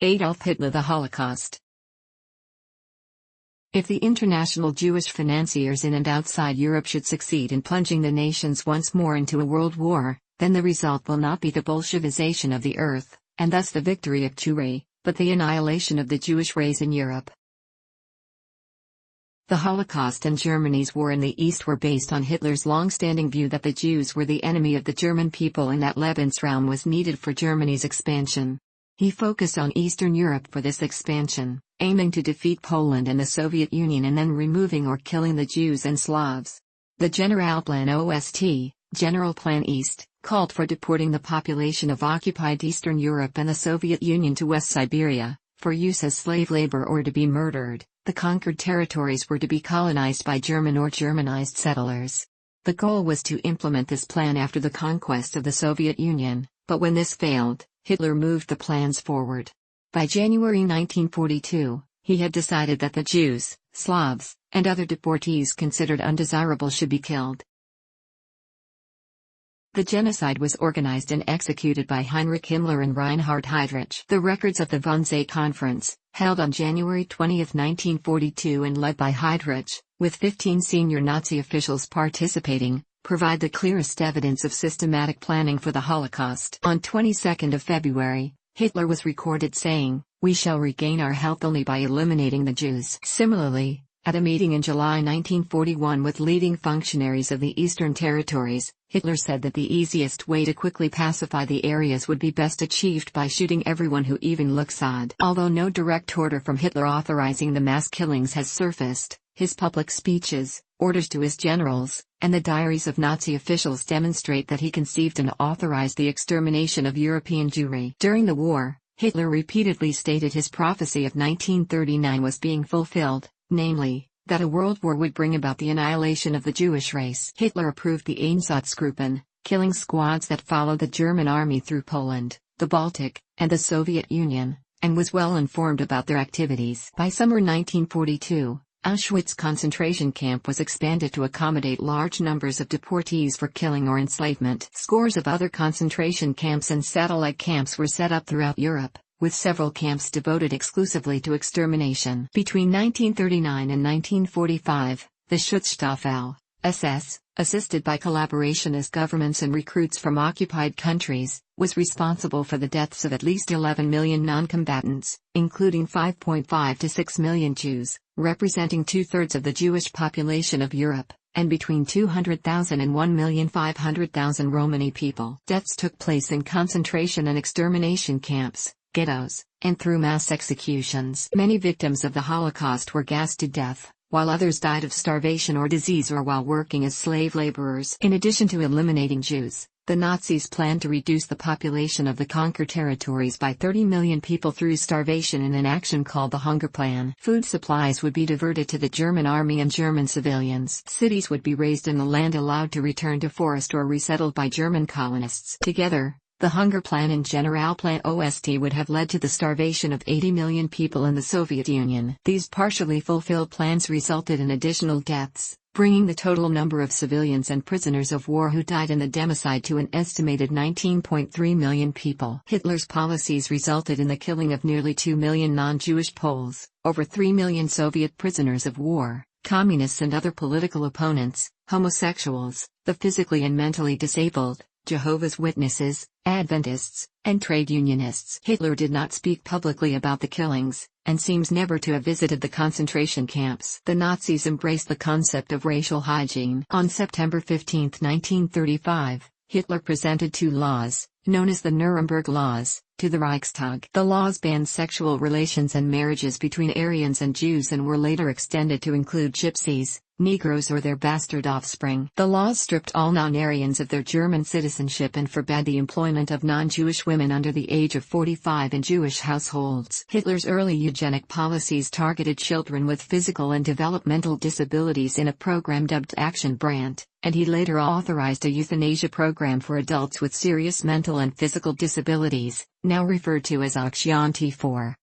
Adolf Hitler. The Holocaust. If the international Jewish financiers in and outside Europe should succeed in plunging the nations once more into a world war, then the result will not be the Bolshevization of the earth, and thus the victory of Jewry, but the annihilation of the Jewish race in Europe. The Holocaust and Germany's war in the East were based on Hitler's long-standing view that the Jews were the enemy of the German people and that Lebensraum was needed for Germany's expansion. He focused on Eastern Europe for this expansion, aiming to defeat Poland and the Soviet Union and then removing or killing the Jews and Slavs. The Generalplan Ost, General Plan East, called for deporting the population of occupied Eastern Europe and the Soviet Union to West Siberia, for use as slave labor or to be murdered. The conquered territories were to be colonized by German or Germanized settlers. The goal was to implement this plan after the conquest of the Soviet Union, but when this failed, Hitler moved the plans forward. By January 1942, he had decided that the Jews, Slavs, and other deportees considered undesirable should be killed. The genocide was organized and executed by Heinrich Himmler and Reinhard Heydrich. The records of the Wannsee Conference, held on January 20, 1942 and led by Heydrich, with 15 senior Nazi officials participating, provide the clearest evidence of systematic planning for the Holocaust. On 22 February, Hitler was recorded saying, "We shall regain our health only by eliminating the Jews." Similarly, at a meeting in July 1941 with leading functionaries of the Eastern Territories, Hitler said that the easiest way to quickly pacify the areas would be best achieved by shooting everyone who even looks odd. Although no direct order from Hitler authorizing the mass killings has surfaced, his public speeches, orders to his generals, and the diaries of Nazi officials demonstrate that he conceived and authorized the extermination of European Jewry. During the war, Hitler repeatedly stated his prophecy of 1939 was being fulfilled, namely, that a world war would bring about the annihilation of the Jewish race. Hitler approved the Einsatzgruppen, killing squads that followed the German army through Poland, the Baltic, and the Soviet Union, and was well informed about their activities. By summer 1942, Auschwitz concentration camp was expanded to accommodate large numbers of deportees for killing or enslavement. Scores of other concentration camps and satellite camps were set up throughout Europe, with several camps devoted exclusively to extermination. Between 1939 and 1945, the Schutzstaffel, SS, assisted by collaborationist governments and recruits from occupied countries, was responsible for the deaths of at least 11 million non-combatants, including 5.5 to 6 million Jews, representing two-thirds of the Jewish population of Europe, and between 200,000 and 1,500,000 Romani people. Deaths took place in concentration and extermination camps, ghettos, and through mass executions. Many victims of the Holocaust were gassed to death, while others died of starvation or disease or while working as slave laborers. In addition to eliminating Jews, the Nazis planned to reduce the population of the conquered territories by 30 million people through starvation in an action called the Hunger Plan. Food supplies would be diverted to the German army and German civilians. Cities would be razed and the land allowed to return to forest or resettled by German colonists. Together, the Hunger Plan and Generalplan Ost would have led to the starvation of 80 million people in the Soviet Union. These partially fulfilled plans resulted in additional deaths, bringing the total number of civilians and prisoners of war who died in the democide to an estimated 19.3 million people. Hitler's policies resulted in the killing of nearly 2 million non-Jewish Poles, over 3 million Soviet prisoners of war, communists and other political opponents, homosexuals, the physically and mentally disabled, Jehovah's Witnesses, Adventists, and trade unionists. Hitler did not speak publicly about the killings, and seems never to have visited the concentration camps. The Nazis embraced the concept of racial hygiene. On September 15, 1935, Hitler presented two laws, known as the Nuremberg Laws, to the Reichstag. The laws banned sexual relations and marriages between Aryans and Jews and were later extended to include Gypsies, Negroes or their bastard offspring. The laws stripped all non-Aryans of their German citizenship and forbade the employment of non-Jewish women under the age of 45 in Jewish households. Hitler's early eugenic policies targeted children with physical and developmental disabilities in a program dubbed Action Brandt, and he later authorized a euthanasia program for adults with serious mental and physical disabilities, now referred to as Action T4.